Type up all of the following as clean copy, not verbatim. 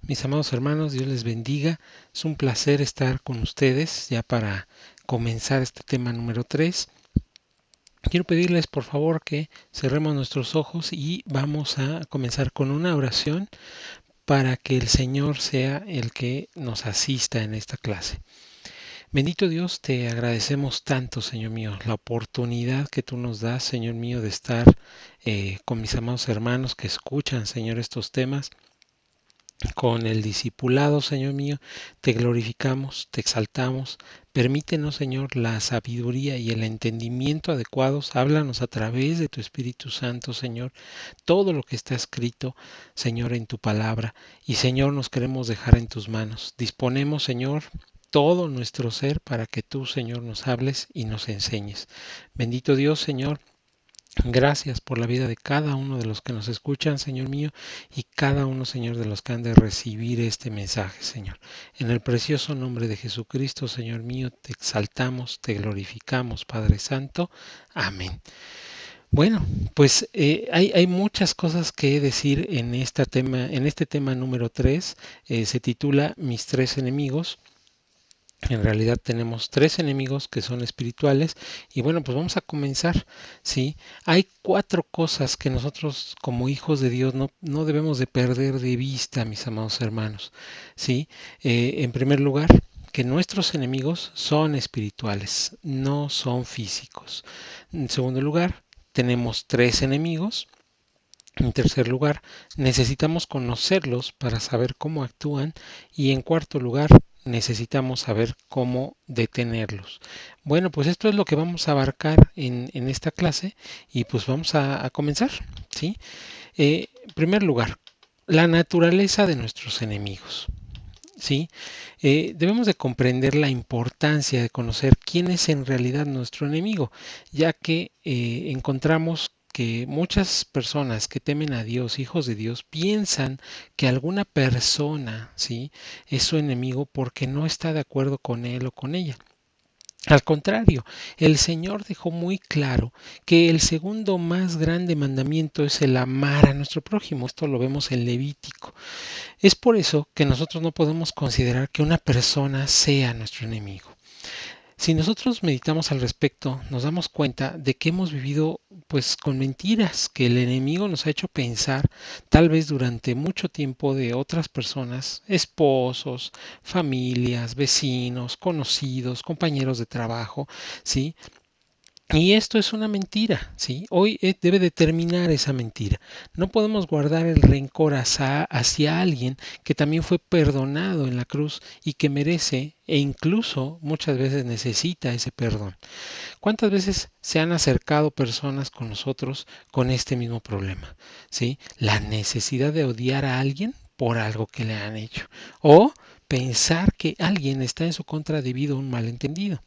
Mis amados hermanos, Dios les bendiga. Es un placer estar con ustedes ya para comenzar este tema número 3. Quiero pedirles por favor que cerremos nuestros ojos y vamos a comenzar con una oración para que el Señor sea el que nos asista en esta clase. Bendito Dios, te agradecemos tanto, Señor mío, la oportunidad que tú nos das, Señor mío, de estar con mis amados hermanos que escuchan, Señor, estos temas. Con el discipulado, Señor mío, te glorificamos, te exaltamos. Permítenos, Señor, la sabiduría y el entendimiento adecuados. Háblanos a través de tu Espíritu Santo, Señor, todo lo que está escrito, Señor, en tu palabra. Y, Señor, nos queremos dejar en tus manos. Disponemos, Señor, todo nuestro ser para que tú, Señor, nos hables y nos enseñes. Bendito Dios, Señor. Gracias por la vida de cada uno de los que nos escuchan, Señor mío, y cada uno, Señor, de los que han de recibir este mensaje, Señor. En el precioso nombre de Jesucristo, Señor mío, te exaltamos, te glorificamos, Padre Santo. Amén. Bueno, pues hay muchas cosas que decir en este tema número 3. Se titula Mis tres enemigos. En realidad tenemos tres enemigos que son espirituales y bueno, pues vamos a comenzar, ¿sí? Hay cuatro cosas que nosotros como hijos de Dios no debemos de perder de vista, mis amados hermanos, ¿sí? En primer lugar, que nuestros enemigos son espirituales, no son físicos. En segundo lugar, tenemos tres enemigos. En tercer lugar, necesitamos conocerlos para saber cómo actúan y en cuarto lugar, necesitamos saber cómo detenerlos. Bueno, pues esto es lo que vamos a abarcar en esta clase y pues vamos a comenzar, ¿sí? En primer lugar, la naturaleza de nuestros enemigos. ¿Sí? Debemos de comprender la importancia de conocer quién es en realidad nuestro enemigo, ya que encontramos que muchas personas que temen a Dios, hijos de Dios, piensan que alguna persona, ¿sí?, es su enemigo porque no está de acuerdo con él o con ella. Al contrario, el Señor dejó muy claro que el segundo más grande mandamiento es el amar a nuestro prójimo. Esto lo vemos en Levítico. Es por eso que nosotros no podemos considerar que una persona sea nuestro enemigo. Si nosotros meditamos al respecto, nos damos cuenta de que hemos vivido pues con mentiras que el enemigo nos ha hecho pensar tal vez durante mucho tiempo de otras personas, esposos, familias, vecinos, conocidos, compañeros de trabajo, ¿sí? Y esto es una mentira, ¿sí? Hoy debe de terminar esa mentira. No podemos guardar el rencor hacia alguien que también fue perdonado en la cruz y que merece e incluso muchas veces necesita ese perdón. ¿Cuántas veces se han acercado personas con nosotros con este mismo problema? ¿Sí? La necesidad de odiar a alguien por algo que le han hecho o pensar que alguien está en su contra debido a un malentendido.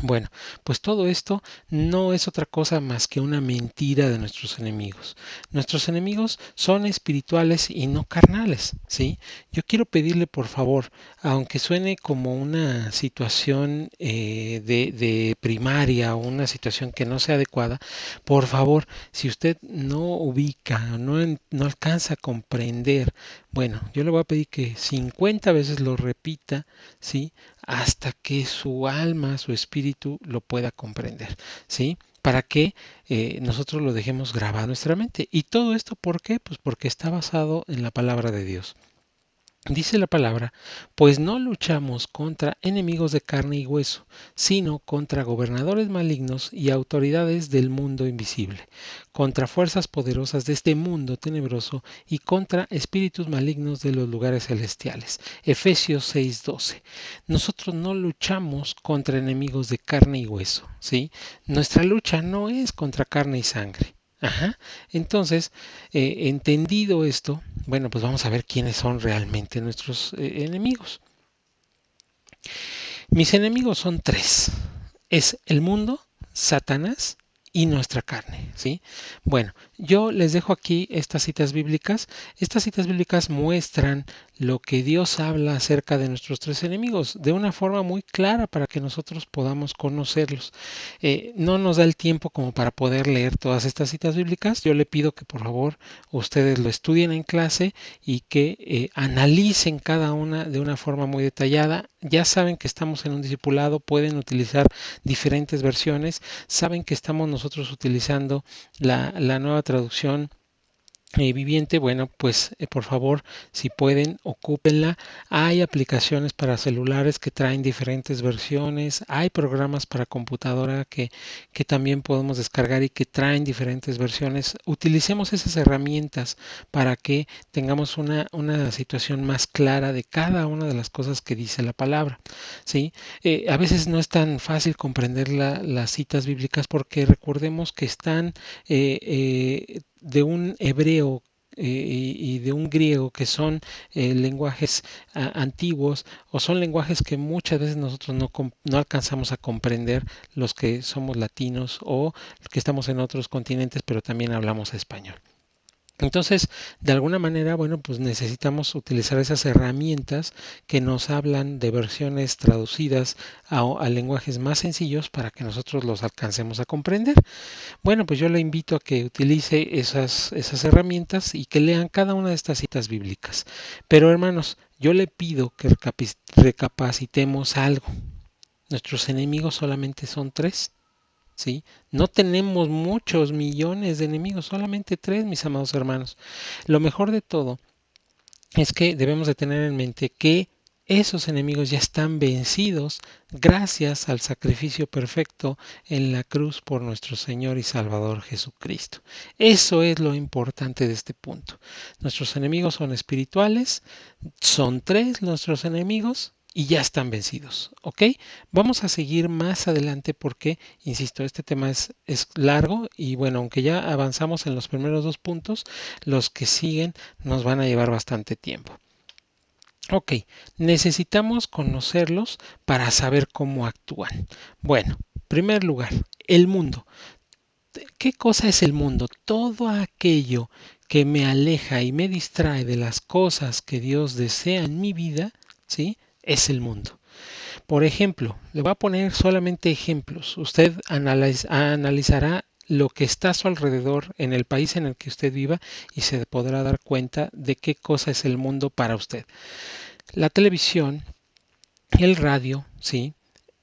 Bueno, pues todo esto no es otra cosa más que una mentira de nuestros enemigos. Nuestros enemigos son espirituales y no carnales, ¿sí? Yo quiero pedirle por favor, aunque suene como una situación de primaria o una situación que no sea adecuada, por favor, si usted no ubica, no alcanza a comprender, bueno, yo le voy a pedir que 50 veces lo repita, ¿sí?, hasta que su alma, su espíritu lo pueda comprender, ¿sí? Para que nosotros lo dejemos grabado en nuestra mente. ¿Y todo esto por qué? Pues porque está basado en la palabra de Dios. Dice la palabra, pues no luchamos contra enemigos de carne y hueso, sino contra gobernadores malignos y autoridades del mundo invisible, contra fuerzas poderosas de este mundo tenebroso y contra espíritus malignos de los lugares celestiales. Efesios 6:12. Nosotros no luchamos contra enemigos de carne y hueso, ¿sí? Nuestra lucha no es contra carne y sangre. Ajá. Entonces, entendido esto, bueno, pues vamos a ver quiénes son realmente nuestros enemigos. Mis enemigos son tres. Es el mundo, Satanás y nuestra carne, ¿sí? Bueno, yo les dejo aquí estas citas bíblicas. Estas citas bíblicas muestran lo que Dios habla acerca de nuestros tres enemigos de una forma muy clara para que nosotros podamos conocerlos. No nos da el tiempo como para poder leer todas estas citas bíblicas. Yo le pido que por favor ustedes lo estudien en clase y que analicen cada una de una forma muy detallada. Ya saben que estamos en un discipulado, pueden utilizar diferentes versiones, saben que estamos nosotros utilizando la nueva traducción viviente. Bueno, pues por favor, si pueden, ocúpenla. Hay aplicaciones para celulares que traen diferentes versiones, hay programas para computadora que también podemos descargar y que traen diferentes versiones. Utilicemos esas herramientas para que tengamos una situación más clara de cada una de las cosas que dice la palabra. ¿Sí? A veces no es tan fácil comprender las citas bíblicas porque recordemos que están de un hebreo y de un griego que son lenguajes antiguos o son lenguajes que muchas veces nosotros no alcanzamos a comprender los que somos latinos o los que estamos en otros continentes pero también hablamos español. Entonces, de alguna manera, bueno, pues necesitamos utilizar esas herramientas que nos hablan de versiones traducidas a lenguajes más sencillos para que nosotros los alcancemos a comprender. Bueno, pues yo le invito a que utilice esas herramientas y que lean cada una de estas citas bíblicas. Pero hermanos, yo le pido que recapacitemos algo. Nuestros enemigos solamente son tres. ¿Sí? No tenemos muchos millones de enemigos, solamente tres, mis amados hermanos. Lo mejor de todo es que debemos de tener en mente que esos enemigos ya están vencidos gracias al sacrificio perfecto en la cruz por nuestro Señor y Salvador Jesucristo. Eso es lo importante de este punto. Nuestros enemigos son espirituales, son tres nuestros enemigos y ya están vencidos, ¿ok? Vamos a seguir más adelante porque, insisto, este tema es largo y bueno, aunque ya avanzamos en los primeros dos puntos, los que siguen nos van a llevar bastante tiempo. Ok, necesitamos conocerlos para saber cómo actúan. Bueno, primer lugar, el mundo. ¿Qué cosa es el mundo? Todo aquello que me aleja y me distrae de las cosas que Dios desea en mi vida, ¿sí? Es el mundo. Por ejemplo, le voy a poner solamente ejemplos. Usted analizará lo que está a su alrededor en el país en el que usted viva y se podrá dar cuenta de qué cosa es el mundo para usted. La televisión, el radio, ¿sí?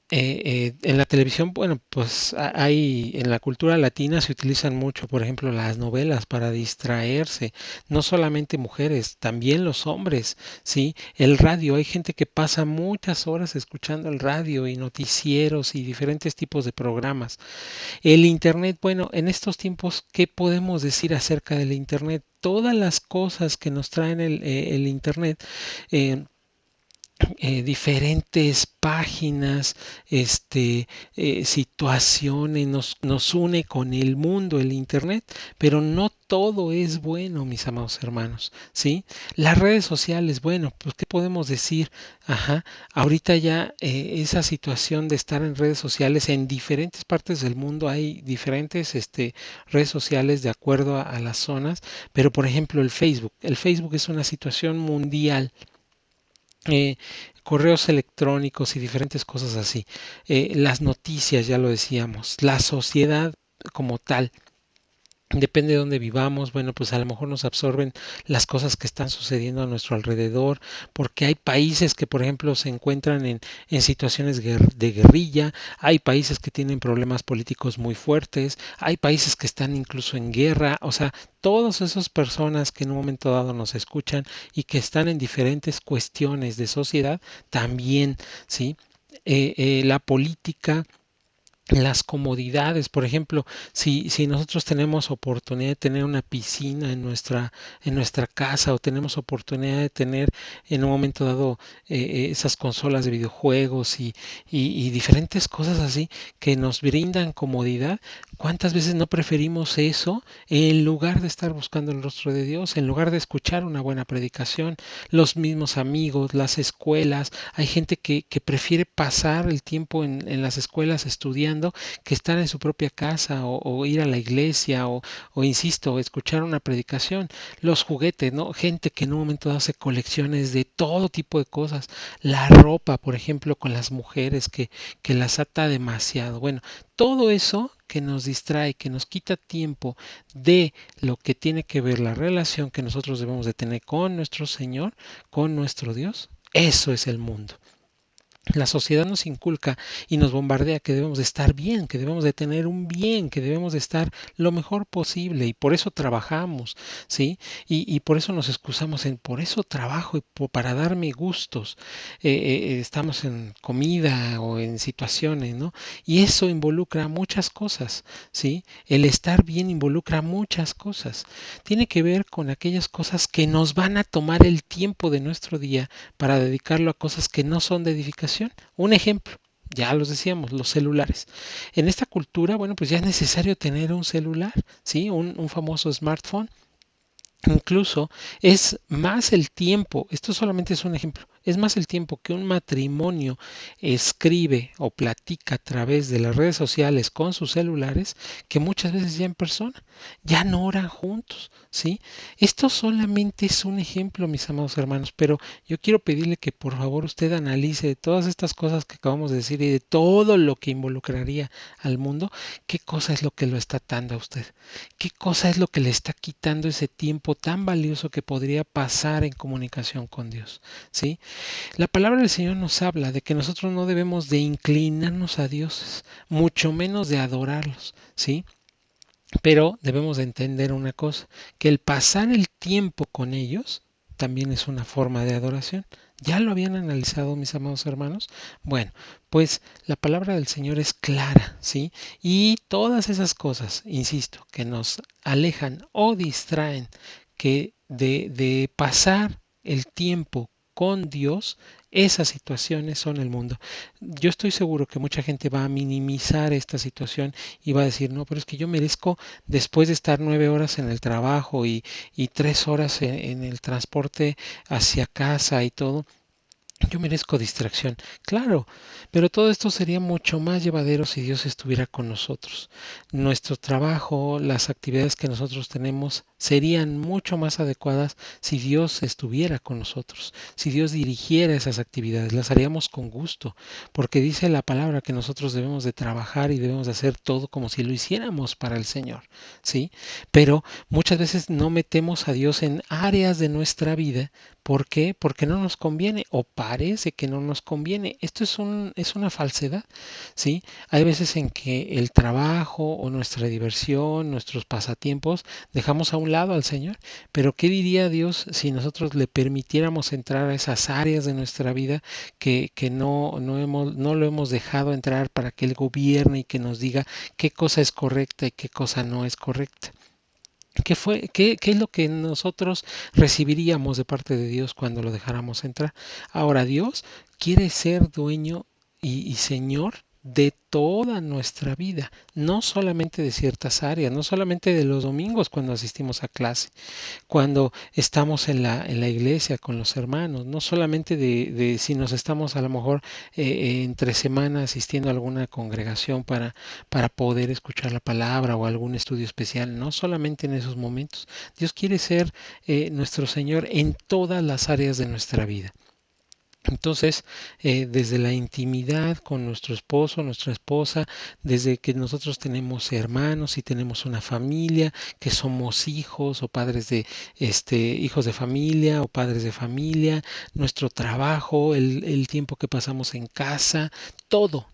En la televisión, bueno, pues hay en la cultura latina se utilizan mucho, por ejemplo, las novelas para distraerse, no solamente mujeres, también los hombres, ¿sí? El radio, hay gente que pasa muchas horas escuchando el radio y noticieros y diferentes tipos de programas. El internet, bueno, en estos tiempos, ¿qué podemos decir acerca del internet? Todas las cosas que nos traen el internet. Diferentes páginas, situaciones, nos une con el mundo, el Internet, pero no todo es bueno, mis amados hermanos, ¿sí? Las redes sociales, bueno, pues ¿qué podemos decir? Ajá, ahorita ya esa situación de estar en redes sociales en diferentes partes del mundo hay diferentes redes sociales de acuerdo a las zonas, pero por ejemplo el Facebook es una situación mundial, eh, correos electrónicos y diferentes cosas así. Las noticias, ya lo decíamos, la sociedad como tal. Depende de dónde vivamos, bueno, pues a lo mejor nos absorben las cosas que están sucediendo a nuestro alrededor, porque hay países que, por ejemplo, se encuentran en situaciones de guerrilla, hay países que tienen problemas políticos muy fuertes, hay países que están incluso en guerra, o sea, todas esas personas que en un momento dado nos escuchan y que están en diferentes cuestiones de sociedad, también, ¿sí? La política, las comodidades, por ejemplo, si nosotros tenemos oportunidad de tener una piscina en nuestra casa o tenemos oportunidad de tener en un momento dado esas consolas de videojuegos y diferentes cosas así que nos brindan comodidad, ¿cuántas veces no preferimos eso en lugar de estar buscando el rostro de Dios, en lugar de escuchar una buena predicación? Los mismos amigos, las escuelas, hay gente que prefiere pasar el tiempo en las escuelas estudiando deseando que estar en su propia casa o ir a la iglesia o insisto, escuchar una predicación. Los juguetes, ¿no? Gente que en un momento dado hace colecciones de todo tipo de cosas. La ropa, por ejemplo, con las mujeres que las ata demasiado. Bueno, todo eso que nos distrae, que nos quita tiempo de lo que tiene que ver la relación que nosotros debemos de tener con nuestro Señor, con nuestro Dios, eso es el mundo. La sociedad nos inculca y nos bombardea que debemos de estar bien, que debemos de tener un bien, que debemos de estar lo mejor posible y por eso trabajamos, ¿sí? Y por eso nos excusamos en, por eso trabajo y para darme gustos. Estamos en comida o en situaciones, ¿no? Y eso involucra muchas cosas, ¿sí? El estar bien involucra muchas cosas. Tiene que ver con aquellas cosas que nos van a tomar el tiempo de nuestro día para dedicarlo a cosas que no son de edificación. Un ejemplo, ya los decíamos, los celulares. En esta cultura, bueno, pues ya es necesario tener un celular, ¿sí? Un famoso smartphone. Incluso es más el tiempo, esto solamente es un ejemplo, es más el tiempo que un matrimonio escribe o platica a través de las redes sociales con sus celulares que muchas veces ya en persona, ya no oran juntos, ¿sí? Esto solamente es un ejemplo, mis amados hermanos, pero yo quiero pedirle que por favor usted analice de todas estas cosas que acabamos de decir y de todo lo que involucraría al mundo, qué cosa es lo que lo está atando a usted. ¿Qué cosa es lo que le está quitando ese tiempo tan valioso que podría pasar en comunicación con Dios? ¿Sí? La palabra del Señor nos habla de que nosotros no debemos de inclinarnos a dioses, mucho menos de adorarlos, ¿sí? Pero debemos de entender una cosa, que el pasar el tiempo con ellos también es una forma de adoración. ¿Ya lo habían analizado, mis amados hermanos? Bueno, pues la palabra del Señor es clara, ¿sí? Y todas esas cosas, insisto, que nos alejan o distraen de pasar el tiempo con Dios, esas situaciones son el mundo. Yo estoy seguro que mucha gente va a minimizar esta situación y va a decir, no, pero es que yo merezco después de estar 9 horas en el trabajo y 3 horas en el transporte hacia casa y todo, yo merezco distracción, claro, pero todo esto sería mucho más llevadero si Dios estuviera con nosotros. Nuestro trabajo, las actividades que nosotros tenemos serían mucho más adecuadas si Dios estuviera con nosotros, si Dios dirigiera esas actividades, las haríamos con gusto, porque dice la palabra que nosotros debemos de trabajar y debemos de hacer todo como si lo hiciéramos para el Señor, ¿sí? Pero muchas veces no metemos a Dios en áreas de nuestra vida. ¿Por qué? Porque no nos conviene o parece que no nos conviene. Esto es una falsedad, ¿sí? Hay veces en que el trabajo o nuestra diversión, nuestros pasatiempos, dejamos a un lado al Señor. Pero ¿qué diría Dios si nosotros le permitiéramos entrar a esas áreas de nuestra vida que no lo hemos dejado entrar para que Él gobierne y que nos diga qué cosa es correcta y qué cosa no es correcta? ¿Qué es lo que nosotros recibiríamos de parte de Dios cuando lo dejáramos entrar? Ahora, Dios quiere ser dueño y Señor de toda nuestra vida, no solamente de ciertas áreas, no solamente de los domingos cuando asistimos a clase, cuando estamos en la iglesia con los hermanos, no solamente de si nos estamos a lo mejor entre semana asistiendo a alguna congregación para poder escuchar la palabra o algún estudio especial, no solamente en esos momentos. Dios quiere ser nuestro Señor en todas las áreas de nuestra vida. Entonces, desde la intimidad con nuestro esposo, nuestra esposa, desde que nosotros tenemos hermanos y tenemos una familia, que somos hijos o padres de hijos de familia o padres de familia, nuestro trabajo, el tiempo que pasamos en casa, todo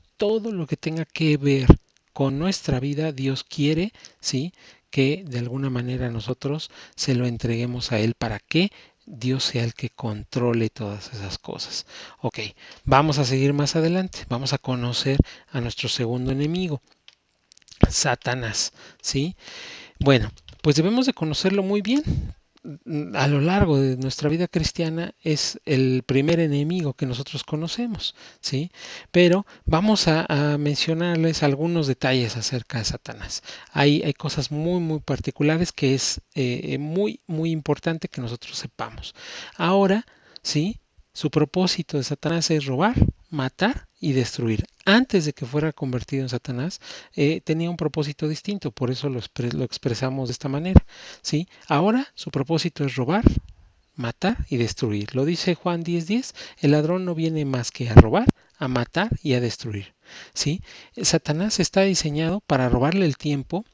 lo que tenga que ver con nuestra vida, Dios quiere, ¿sí? Que de alguna manera nosotros se lo entreguemos a Él. ¿Para qué? Dios sea el que controle todas esas cosas. Ok, vamos a seguir más adelante. Vamos a conocer a nuestro segundo enemigo, Satanás. ¿Sí? Bueno, pues debemos de conocerlo muy bien. A lo largo de nuestra vida cristiana es el primer enemigo que nosotros conocemos, ¿sí? Pero vamos a mencionarles algunos detalles acerca de Satanás. Hay cosas muy particulares que es muy importante que nosotros sepamos. Ahora, ¿sí? Su propósito de Satanás es robar, matar y destruir. Antes de que fuera convertido en Satanás, tenía un propósito distinto, por eso lo expresamos de esta manera, ¿sí? Ahora su propósito es robar, matar y destruir. Lo dice Juan 10:10, el ladrón no viene más que a robar, a matar y a destruir, ¿sí? Satanás está diseñado para robarle el tiempo,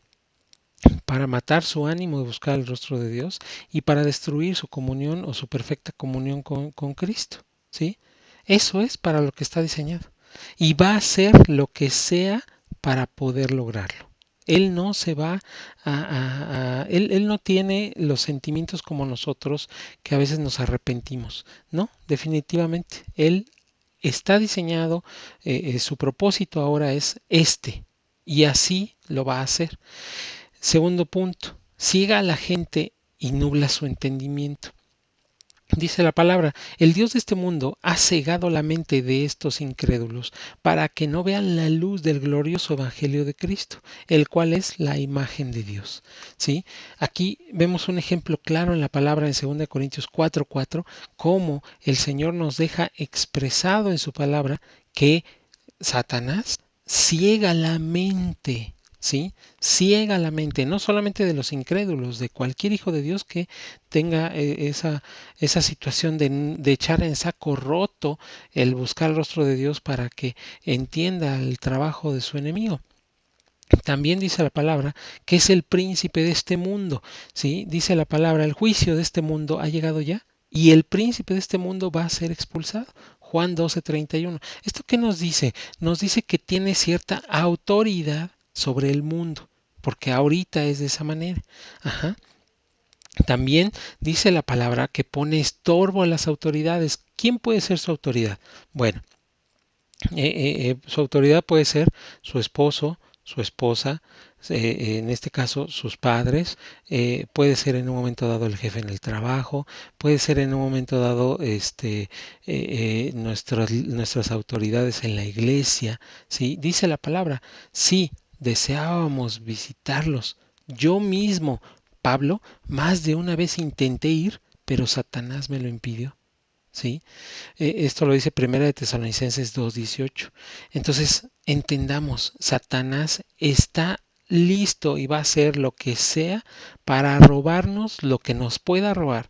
para matar su ánimo de buscar el rostro de Dios y para destruir su comunión o su perfecta comunión con Cristo, ¿sí? Eso es para lo que está diseñado. Y va a hacer lo que sea para poder lograrlo. Él no se va él no tiene los sentimientos como nosotros que a veces nos arrepentimos. No, definitivamente. Él está diseñado, su propósito ahora es este. Y así lo va a hacer. Segundo punto, ciega a la gente y nubla su entendimiento. Dice la palabra, el Dios de este mundo ha cegado la mente de estos incrédulos para que no vean la luz del glorioso evangelio de Cristo, el cual es la imagen de Dios. ¿Sí? Aquí vemos un ejemplo claro en la palabra en 2 Corintios 4:4, cómo el Señor nos deja expresado en su palabra que Satanás ciega la mente, ¿sí? Ciega la mente, no solamente de los incrédulos, de cualquier hijo de Dios que tenga esa situación de echar en saco roto el buscar el rostro de Dios para que entienda el trabajo de su enemigo. También dice la palabra que es el príncipe de este mundo, ¿sí? Dice la palabra, el juicio de este mundo ha llegado ya y el príncipe de este mundo va a ser expulsado. Juan 12:31. ¿Esto qué nos dice? Nos dice que tiene cierta autoridad sobre el mundo, porque ahorita es de esa manera. Ajá. También dice la palabra que pone estorbo a las autoridades. ¿Quién puede ser su autoridad? Bueno, su autoridad puede ser su esposo, su esposa, en este caso sus padres, puede ser en un momento dado el jefe en el trabajo, puede ser en un momento dado nuestras autoridades en la iglesia, ¿sí? Dice la palabra, sí, deseábamos visitarlos. Yo mismo, Pablo, más de una vez intenté ir, pero Satanás me lo impidió. ¿Sí? Esto lo dice Primera de Tesalonicenses 2:18. Entonces, entendamos, Satanás está listo y va a hacer lo que sea para robarnos lo que nos pueda robar,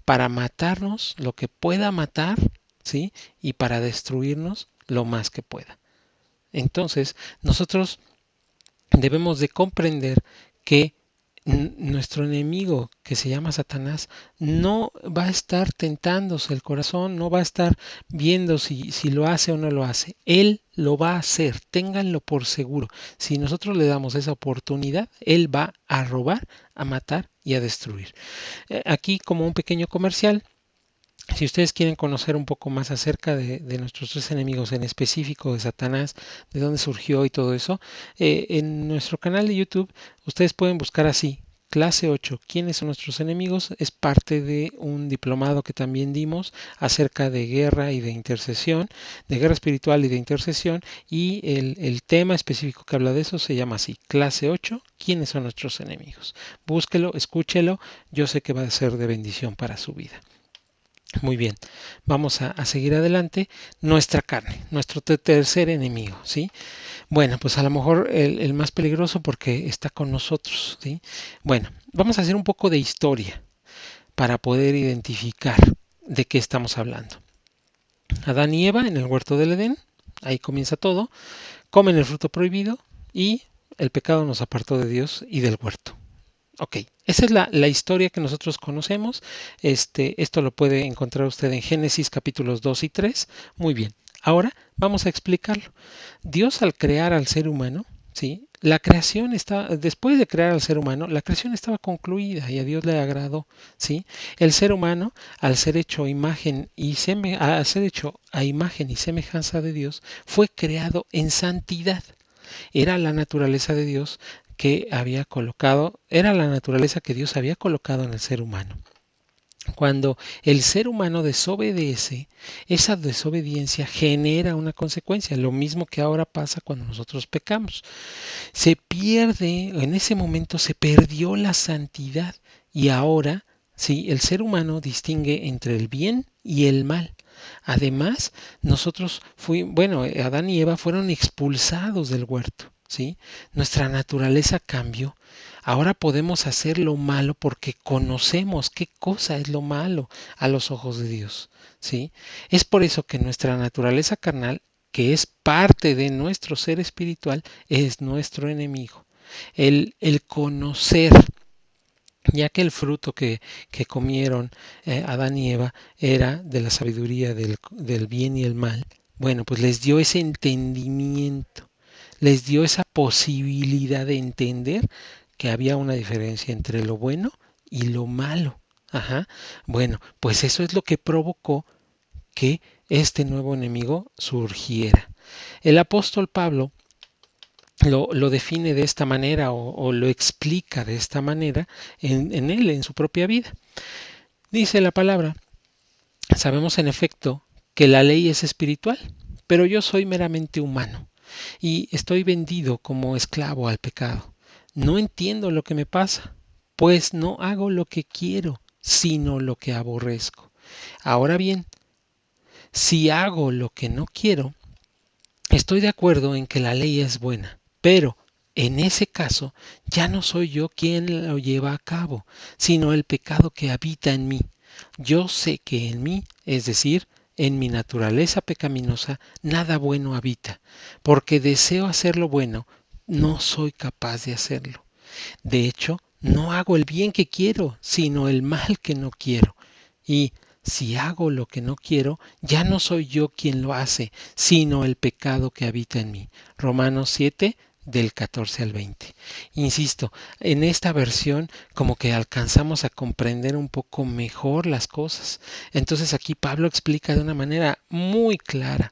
para matarnos lo que pueda matar, ¿sí? Y para destruirnos lo más que pueda. Entonces, nosotros debemos de comprender que nuestro enemigo, que se llama Satanás, no va a estar tentándose el corazón, no va a estar viendo si lo hace o no lo hace. Él lo va a hacer, ténganlo por seguro. Si nosotros le damos esa oportunidad, él va a robar, a matar y a destruir. Aquí como un pequeño comercial. Si ustedes quieren conocer un poco más acerca de nuestros tres enemigos, en específico de Satanás, de dónde surgió y todo eso, en nuestro canal de YouTube ustedes pueden buscar así, clase 8, ¿quiénes son nuestros enemigos? Es parte de un diplomado que también dimos acerca de guerra y de intercesión, de guerra espiritual y de intercesión, y el tema específico que habla de eso se llama así, clase 8, ¿quiénes son nuestros enemigos? Búsquelo, escúchelo, yo sé que va a ser de bendición para su vida. Muy bien, vamos a seguir adelante. Nuestra carne, nuestro tercer enemigo, ¿sí? Bueno, pues a lo mejor el más peligroso porque está con nosotros, ¿sí? Bueno, vamos a hacer un poco de historia para poder identificar de qué estamos hablando. Adán y Eva en el huerto del Edén, ahí comienza todo, comen el fruto prohibido y el pecado nos apartó de Dios y del huerto. Ok, esa es la historia que nosotros conocemos. Esto lo puede encontrar usted en Génesis capítulos 2 y 3. Muy bien, ahora vamos a explicarlo. Dios al crear al ser humano, ¿sí? La creación después de crear al ser humano, la creación estaba concluida y a Dios le agradó, ¿sí? El ser humano, al ser hecho al ser hecho a imagen y semejanza de Dios, fue creado en santidad. Era la naturaleza de Dios era la naturaleza que Dios había colocado en el ser humano. Cuando el ser humano desobedece, esa desobediencia genera una consecuencia, lo mismo que ahora pasa cuando nosotros pecamos. Se pierde, en ese momento se perdió la santidad y ahora, sí, el ser humano distingue entre el bien y el mal. Además, Adán y Eva fueron expulsados del huerto, ¿sí? Nuestra naturaleza cambió. Ahora podemos hacer lo malo porque conocemos qué cosa es lo malo a los ojos de Dios, ¿sí? Es por eso que nuestra naturaleza carnal, que es parte de nuestro ser espiritual, es nuestro enemigo. El conocer, ya que el fruto que comieron Adán y Eva era de la sabiduría del bien y el mal, bueno, pues les dio ese entendimiento, les dio esa posibilidad de entender que había una diferencia entre lo bueno y lo malo. Ajá. Bueno, pues eso es lo que provocó que este nuevo enemigo surgiera. El apóstol Pablo lo define de esta manera o lo explica de esta manera en su propia vida. Dice la palabra, sabemos en efecto que la ley es espiritual, pero yo soy meramente humano y estoy vendido como esclavo al pecado. No entiendo lo que me pasa, pues no hago lo que quiero, sino lo que aborrezco. Ahora bien, si hago lo que no quiero, estoy de acuerdo en que la ley es buena, pero en ese caso ya no soy yo quien lo lleva a cabo, sino el pecado que habita en mí. Yo sé que en mí, es decir, en mi naturaleza pecaminosa, nada bueno habita, porque deseo hacer lo bueno, no soy capaz de hacerlo. De hecho, no hago el bien que quiero, sino el mal que no quiero. Y si hago lo que no quiero, ya no soy yo quien lo hace, sino el pecado que habita en mí. Romanos 7, del 14 al 20. Insisto, en esta versión como que alcanzamos a comprender un poco mejor las cosas. Entonces aquí Pablo explica de una manera muy clara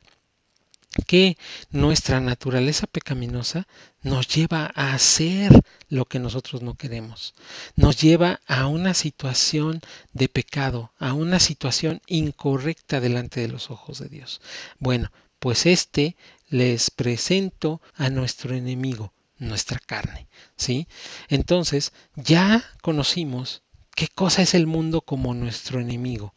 que nuestra naturaleza pecaminosa nos lleva a hacer lo que nosotros no queremos. Nos lleva a una situación de pecado, a una situación incorrecta delante de los ojos de Dios. Bueno, pues les presento a nuestro enemigo, nuestra carne, ¿sí? Entonces, ya conocimos qué cosa es el mundo como nuestro enemigo.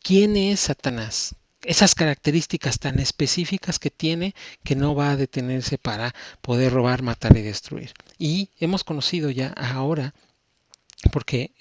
¿Quién es Satanás? Esas características tan específicas que tiene que no va a detenerse para poder robar, matar y destruir. Y hemos conocido ya ahora, porque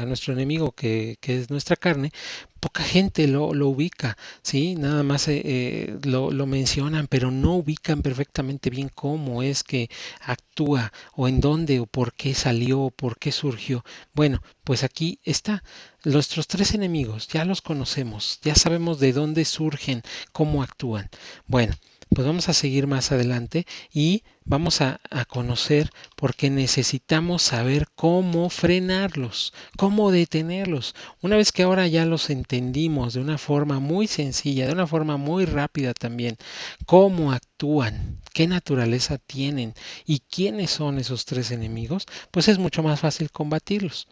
a nuestro enemigo que es nuestra carne, poca gente lo ubica, ¿sí? Nada más lo mencionan, pero no ubican perfectamente bien cómo es que actúa o en dónde o por qué salió o por qué surgió. Bueno, pues aquí está. Nuestros tres enemigos ya los conocemos, ya sabemos de dónde surgen, cómo actúan. Bueno, pues vamos a seguir más adelante y vamos a conocer porque necesitamos saber cómo frenarlos, cómo detenerlos. Una vez que ahora ya los entendimos de una forma muy sencilla, de una forma muy rápida también, cómo actúan, qué naturaleza tienen y quiénes son esos tres enemigos, pues es mucho más fácil combatirlos.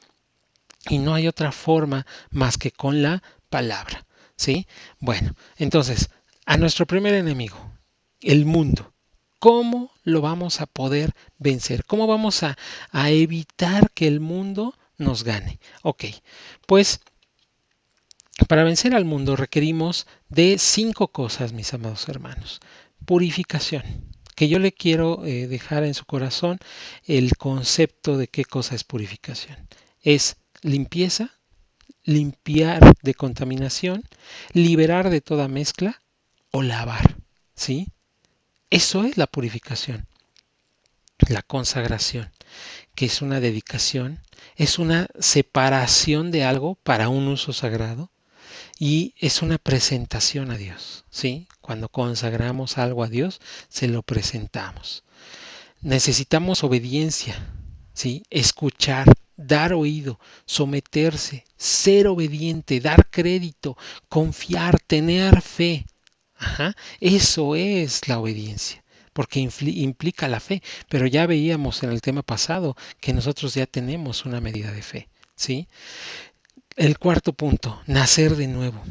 Y no hay otra forma más que con la palabra, ¿sí? Bueno, entonces, a nuestro primer enemigo, el mundo. ¿Cómo lo vamos a poder vencer? ¿Cómo vamos a evitar que el mundo nos gane? Ok, pues para vencer al mundo requerimos de 5 cosas, mis amados hermanos. Purificación, que yo le quiero dejar en su corazón el concepto de qué cosa es purificación. Es limpieza, limpiar de contaminación, liberar de toda mezcla o lavar, ¿sí? Eso es la purificación. La consagración, que es una dedicación, es una separación de algo para un uso sagrado y es una presentación a Dios, ¿sí? Cuando consagramos algo a Dios, se lo presentamos. Necesitamos obediencia, ¿sí? Escuchar, dar oído, someterse, ser obediente, dar crédito, confiar, tener fe. Ajá, eso es la obediencia, porque implica la fe, pero ya veíamos en el tema pasado que nosotros ya tenemos una medida de fe, ¿sí? El cuarto punto, nacer de nuevo.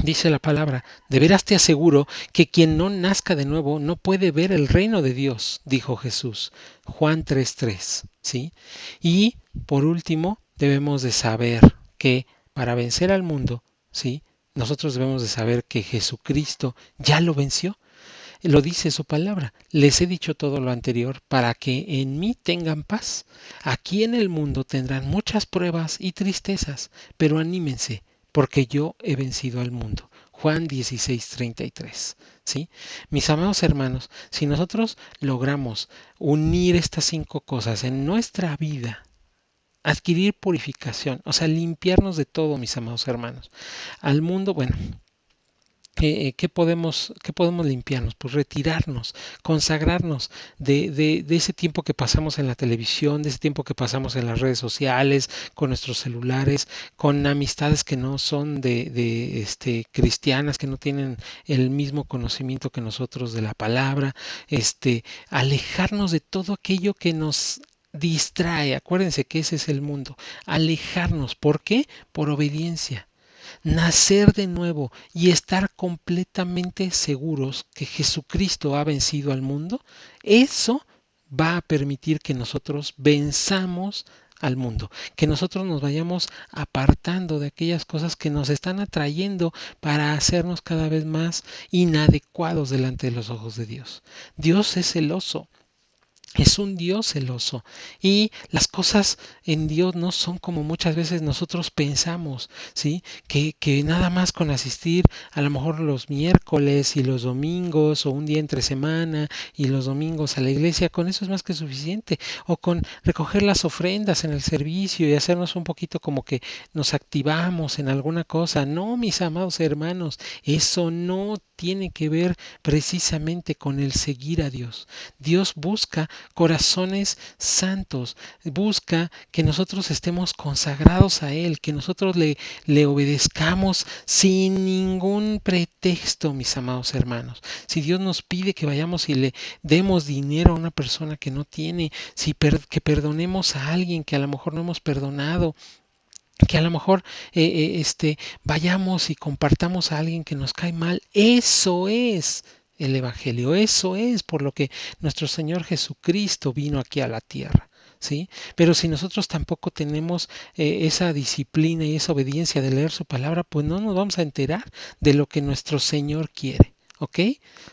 Dice la palabra, de veras te aseguro que quien no nazca de nuevo no puede ver el reino de Dios, dijo Jesús. Juan 3:3, ¿sí? Y por último, debemos de saber que para vencer al mundo, ¿sí? nosotros debemos de saber que Jesucristo ya lo venció. Lo dice su palabra. Les he dicho todo lo anterior para que en mí tengan paz. Aquí en el mundo tendrán muchas pruebas y tristezas, pero anímense, porque yo he vencido al mundo. Juan 16:33. ¿Sí? Mis amados hermanos, si nosotros logramos unir estas 5 cosas en nuestra vida, adquirir purificación, o sea, limpiarnos de todo, mis amados hermanos, al mundo, bueno, qué podemos limpiarnos? Pues retirarnos, consagrarnos de ese tiempo que pasamos en la televisión, de ese tiempo que pasamos en las redes sociales, con nuestros celulares, con amistades que no son cristianas, que no tienen el mismo conocimiento que nosotros de la palabra, alejarnos de todo aquello que nos distrae. Acuérdense que ese es el mundo. Alejarnos. ¿Por qué? Por obediencia. Nacer de nuevo y estar completamente seguros que Jesucristo ha vencido al mundo, eso va a permitir que nosotros venzamos al mundo, que nosotros nos vayamos apartando de aquellas cosas que nos están atrayendo para hacernos cada vez más inadecuados delante de los ojos de Dios. Dios es celoso. Es un Dios celoso y las cosas en Dios no son como muchas veces nosotros pensamos, ¿sí? Que nada más con asistir a lo mejor los miércoles y los domingos o un día entre semana y los domingos a la iglesia, con eso es más que suficiente. O con recoger las ofrendas en el servicio y hacernos un poquito como que nos activamos en alguna cosa. No, mis amados hermanos, eso no tiene que ver precisamente con el seguir a Dios. Dios busca corazones santos, busca que nosotros estemos consagrados a Él, que nosotros le obedezcamos sin ningún pretexto, mis amados hermanos. Si Dios nos pide que vayamos y le demos dinero a una persona que no tiene, que perdonemos a alguien que a lo mejor no hemos perdonado, que a lo mejor vayamos y compartamos a alguien que nos cae mal, eso es el Evangelio, eso es por lo que nuestro Señor Jesucristo vino aquí a la tierra. ¿Sí? Pero si nosotros tampoco tenemos esa disciplina y esa obediencia de leer su palabra, pues no nos vamos a enterar de lo que nuestro Señor quiere. ¿Ok?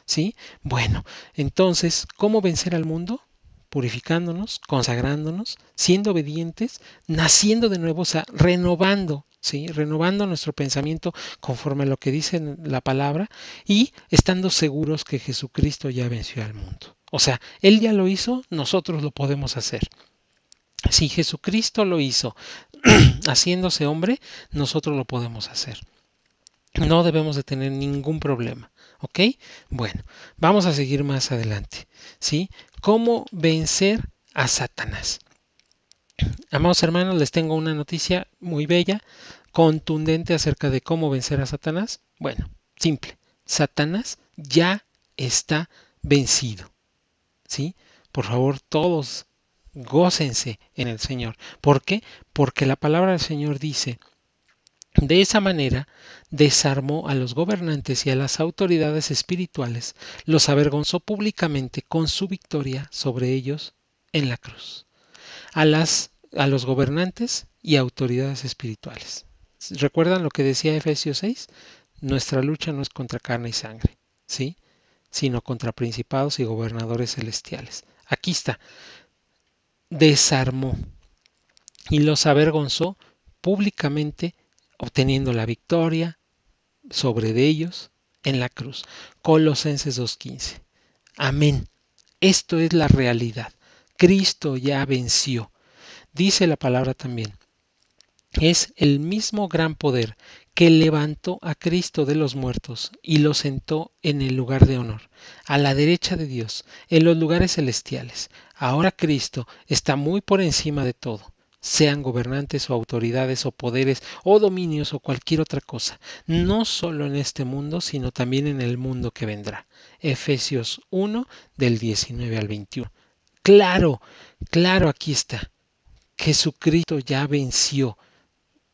¿Sí? Bueno, entonces, ¿cómo vencer al mundo? Purificándonos, consagrándonos, siendo obedientes, naciendo de nuevo, o sea, renovando, ¿sí? Renovando nuestro pensamiento conforme a lo que dice la palabra y estando seguros que Jesucristo ya venció al mundo. O sea, Él ya lo hizo, nosotros lo podemos hacer. Si Jesucristo lo hizo haciéndose hombre, nosotros lo podemos hacer. No debemos de tener ningún problema. ¿Ok? Bueno, vamos a seguir más adelante. ¿Sí? ¿Cómo vencer a Satanás? Amados hermanos, les tengo una noticia muy bella, contundente acerca de cómo vencer a Satanás. Bueno, simple. Satanás ya está vencido. ¿Sí? Por favor, todos gócense en el Señor. ¿Por qué? Porque la palabra del Señor dice: de esa manera desarmó a los gobernantes y a las autoridades espirituales, los avergonzó públicamente con su victoria sobre ellos en la cruz. A los gobernantes y autoridades espirituales. ¿Recuerdan lo que decía Efesios 6? Nuestra lucha no es contra carne y sangre, ¿sí? Sino contra principados y gobernadores celestiales. Aquí está. Desarmó y los avergonzó públicamente, obteniendo la victoria sobre de ellos en la cruz. Colosenses 2:15. Amén. Esto es la realidad. Cristo ya venció. Dice la palabra también: es el mismo gran poder que levantó a Cristo de los muertos y lo sentó en el lugar de honor, a la derecha de Dios, en los lugares celestiales. Ahora Cristo está muy por encima de todo, sean gobernantes o autoridades o poderes o dominios o cualquier otra cosa, no solo en este mundo, sino también en el mundo que vendrá. Efesios 1 del 19 al 21. Claro, claro, aquí está. Jesucristo ya venció.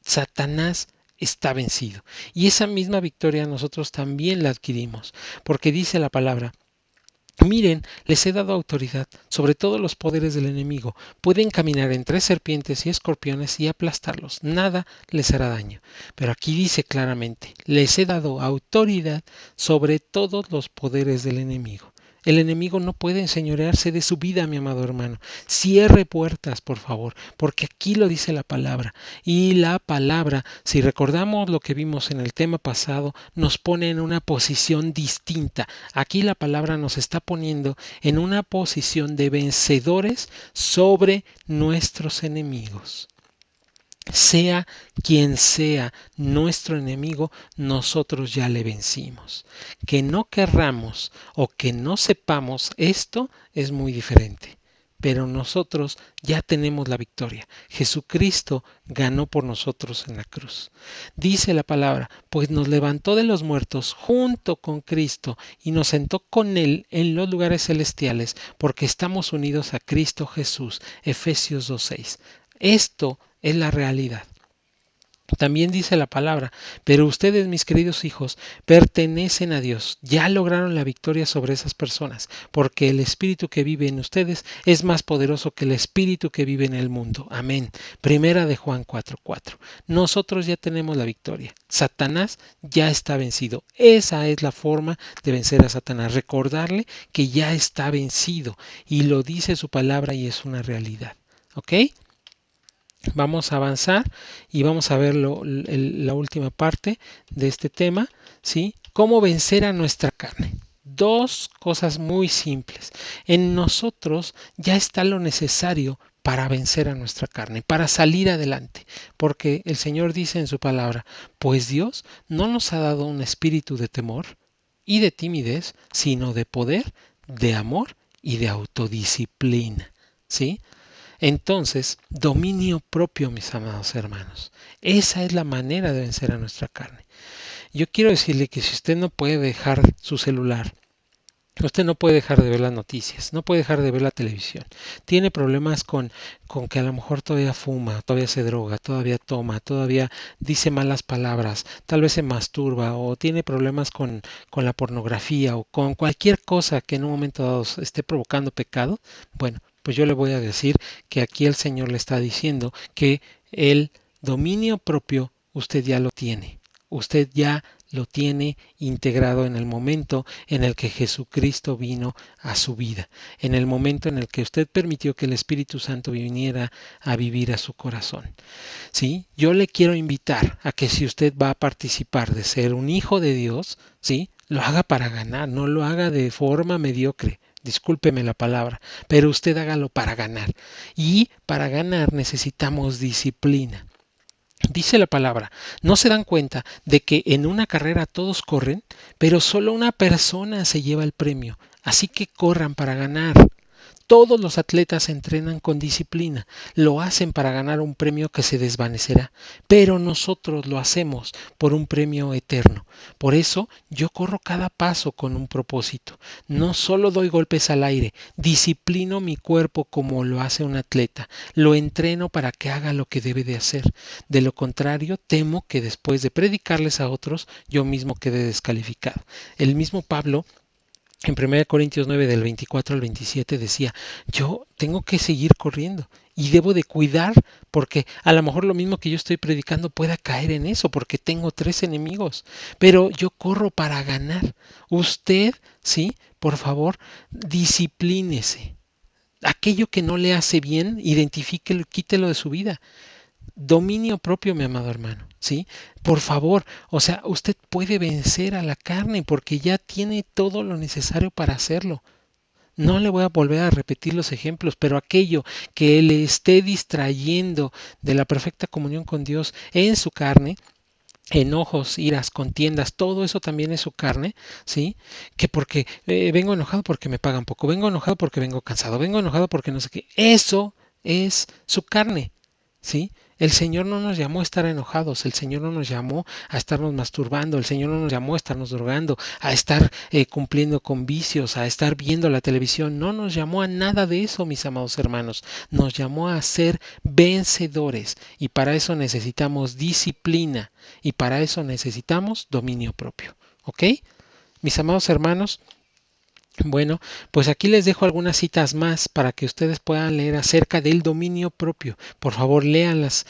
Satanás está vencido. Y esa misma victoria nosotros también la adquirimos, porque dice la palabra Miren, les he dado autoridad sobre todos los poderes del enemigo. Pueden caminar entre serpientes y escorpiones y aplastarlos. Nada les hará daño. Pero aquí dice claramente, les he dado autoridad sobre todos los poderes del enemigo. El enemigo no puede enseñorearse de su vida, mi amado hermano. Cierre puertas, por favor, porque aquí lo dice la palabra. Y la palabra, si recordamos lo que vimos en el tema pasado, nos pone en una posición distinta. Aquí la palabra nos está poniendo en una posición de vencedores sobre nuestros enemigos. Sea quien sea nuestro enemigo, nosotros ya le vencimos. Que no querramos o que no sepamos esto es muy diferente. Pero nosotros ya tenemos la victoria. Jesucristo ganó por nosotros en la cruz. Dice la palabra, pues nos levantó de los muertos junto con Cristo y nos sentó con Él en los lugares celestiales, porque estamos unidos a Cristo Jesús. Efesios 2:6. Esto es la realidad. También dice la palabra, pero ustedes, mis queridos hijos, pertenecen a Dios, ya lograron la victoria sobre esas personas, porque el Espíritu que vive en ustedes es más poderoso que el Espíritu que vive en el mundo. Amén. Primera de Juan 4:4. Nosotros ya tenemos la victoria. Satanás ya está vencido. Esa es la forma de vencer a Satanás, recordarle que ya está vencido y lo dice su palabra y es una realidad. ¿Ok? Vamos a avanzar y vamos a ver la última parte de este tema, ¿sí? ¿Cómo vencer a nuestra carne? Dos cosas muy simples. En nosotros ya está lo necesario para vencer a nuestra carne, para salir adelante, porque el Señor dice en su palabra, pues Dios no nos ha dado un espíritu de temor y de timidez, sino de poder, de amor y de autodisciplina, ¿sí? Entonces, dominio propio, mis amados hermanos. Esa es la manera de vencer a nuestra carne. Yo quiero decirle que si usted no puede dejar su celular, usted no puede dejar de ver las noticias, no puede dejar de ver la televisión. Tiene problemas con que a lo mejor todavía fuma, todavía se droga, todavía toma, todavía dice malas palabras, tal vez se masturba o tiene problemas con la pornografía o con cualquier cosa que en un momento dado esté provocando pecado. Bueno, pues yo le voy a decir que aquí el Señor le está diciendo que el dominio propio usted ya lo tiene. Usted ya lo tiene integrado en el momento en el que Jesucristo vino a su vida, en el momento en el que usted permitió que el Espíritu Santo viniera a vivir a su corazón. ¿Sí? Yo le quiero invitar a que si usted va a participar de ser un hijo de Dios, ¿sí? Lo haga para ganar, no lo haga de forma mediocre. Discúlpeme la palabra, pero usted hágalo para ganar. Y para ganar necesitamos disciplina. Dice la palabra, ¿no se dan cuenta de que en una carrera todos corren, pero solo una persona se lleva el premio? Así que corran para ganar. Todos los atletas entrenan con disciplina, lo hacen para ganar un premio que se desvanecerá, pero nosotros lo hacemos por un premio eterno. Por eso yo corro cada paso con un propósito. No solo doy golpes al aire, disciplino mi cuerpo como lo hace un atleta, lo entreno para que haga lo que debe de hacer. De lo contrario, temo que después de predicarles a otros, yo mismo quede descalificado. El mismo Pablo en 1 Corintios 9 del 24 al 27 decía, yo tengo que seguir corriendo y debo de cuidar porque a lo mejor lo mismo que yo estoy predicando pueda caer en eso porque tengo 3 enemigos, pero yo corro para ganar. Usted, sí, por favor, disciplínese. Aquello que no le hace bien, identifíquelo, quítelo de su vida. Dominio propio, mi amado hermano, ¿sí? Por favor, o sea, usted puede vencer a la carne porque ya tiene todo lo necesario para hacerlo. No le voy a volver a repetir los ejemplos, pero aquello que le esté distrayendo de la perfecta comunión con Dios en su carne, enojos, iras, contiendas, todo eso también es su carne, ¿sí? Que porque vengo enojado porque me pagan poco, vengo enojado porque vengo cansado, vengo enojado porque no sé qué, eso es su carne, ¿sí? El Señor no nos llamó a estar enojados, el Señor no nos llamó a estarnos masturbando, el Señor no nos llamó a estarnos drogando, a estar cumpliendo con vicios, a estar viendo la televisión, no nos llamó a nada de eso, mis amados hermanos, nos llamó a ser vencedores y para eso necesitamos disciplina y para eso necesitamos dominio propio, ¿ok? Mis amados hermanos, Bueno, pues aquí les dejo algunas citas más para que ustedes puedan leer acerca del dominio propio. Por favor, léanlas,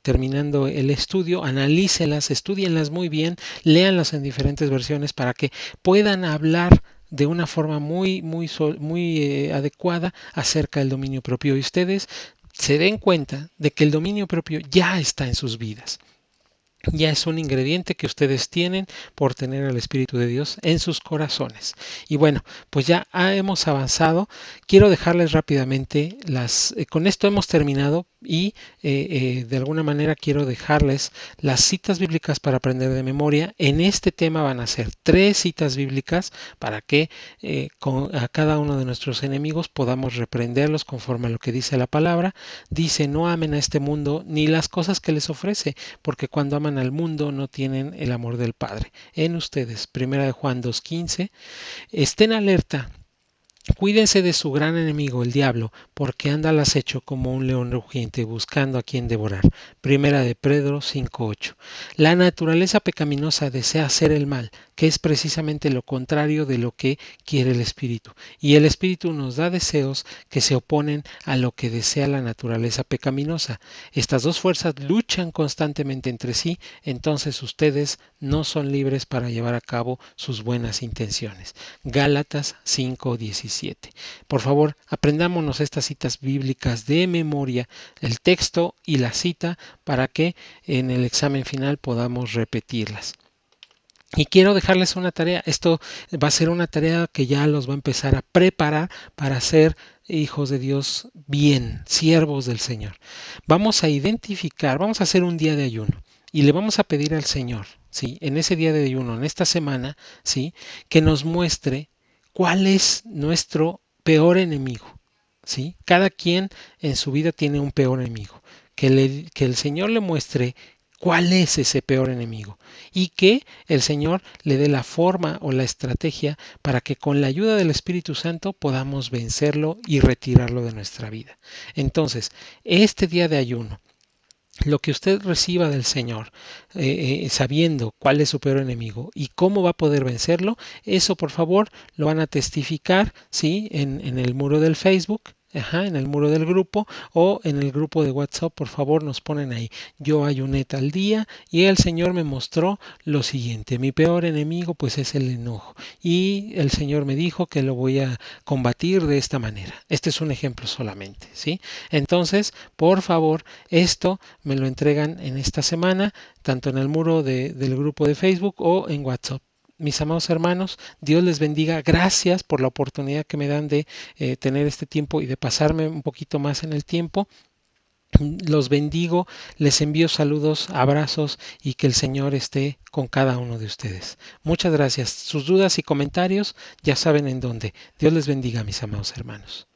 terminando el estudio, analícenlas, estudienlas muy bien, léanlas en diferentes versiones para que puedan hablar de una forma muy adecuada acerca del dominio propio y ustedes se den cuenta de que el dominio propio ya está en sus vidas. Ya es un ingrediente que ustedes tienen por tener al Espíritu de Dios en sus corazones. Y bueno, pues ya hemos avanzado. Quiero dejarles rápidamente con esto hemos terminado y de alguna manera quiero dejarles las citas bíblicas para aprender de memoria. En este tema van a ser 3 citas bíblicas para que a cada uno de nuestros enemigos podamos reprenderlos conforme a lo que dice la palabra. Dice, no amen a este mundo ni las cosas que les ofrece, porque cuando aman al mundo no tienen el amor del Padre en ustedes. Primera de Juan 2:15. Estén alerta. Cuídense de su gran enemigo, el diablo, porque anda al acecho como un león rugiente buscando a quien devorar. Primera de Pedro 5:8. La naturaleza pecaminosa desea hacer el mal, que es precisamente lo contrario de lo que quiere el espíritu. Y el espíritu nos da deseos que se oponen a lo que desea la naturaleza pecaminosa. Estas dos fuerzas luchan constantemente entre sí, entonces ustedes no son libres para llevar a cabo sus buenas intenciones. Gálatas 5:17. Por favor, aprendámonos estas citas bíblicas de memoria, el texto y la cita, para que en el examen final podamos repetirlas. Y quiero dejarles una tarea. Esto va a ser una tarea que ya los va a empezar a preparar para ser hijos de Dios bien, siervos del Señor. Vamos a identificar, vamos a hacer un día de ayuno y le vamos a pedir al Señor, ¿sí? En ese día de ayuno, en esta semana, ¿sí? Que nos muestre cuál es nuestro peor enemigo, ¿sí? Cada quien en su vida tiene un peor enemigo. Que el Señor le muestre cuál es ese peor enemigo y que el Señor le dé la forma o la estrategia para que con la ayuda del Espíritu Santo podamos vencerlo y retirarlo de nuestra vida. Entonces, este día de ayuno, lo que usted reciba del Señor, sabiendo cuál es su peor enemigo y cómo va a poder vencerlo, eso por favor lo van a testificar, ¿sí? En el muro del Facebook. Ajá, en el muro del grupo o en el grupo de WhatsApp, por favor nos ponen ahí, yo ayuné tal día y el Señor me mostró lo siguiente, mi peor enemigo pues es el enojo y el Señor me dijo que lo voy a combatir de esta manera. Este es un ejemplo solamente, ¿sí? Entonces, por favor, esto me lo entregan en esta semana, tanto en el muro del grupo de Facebook o en WhatsApp. Mis amados hermanos, Dios les bendiga. Gracias por la oportunidad que me dan de tener este tiempo y de pasarme un poquito más en el tiempo. Los bendigo, les envío saludos, abrazos y que el Señor esté con cada uno de ustedes. Muchas gracias. Sus dudas y comentarios ya saben en dónde. Dios les bendiga, mis amados hermanos.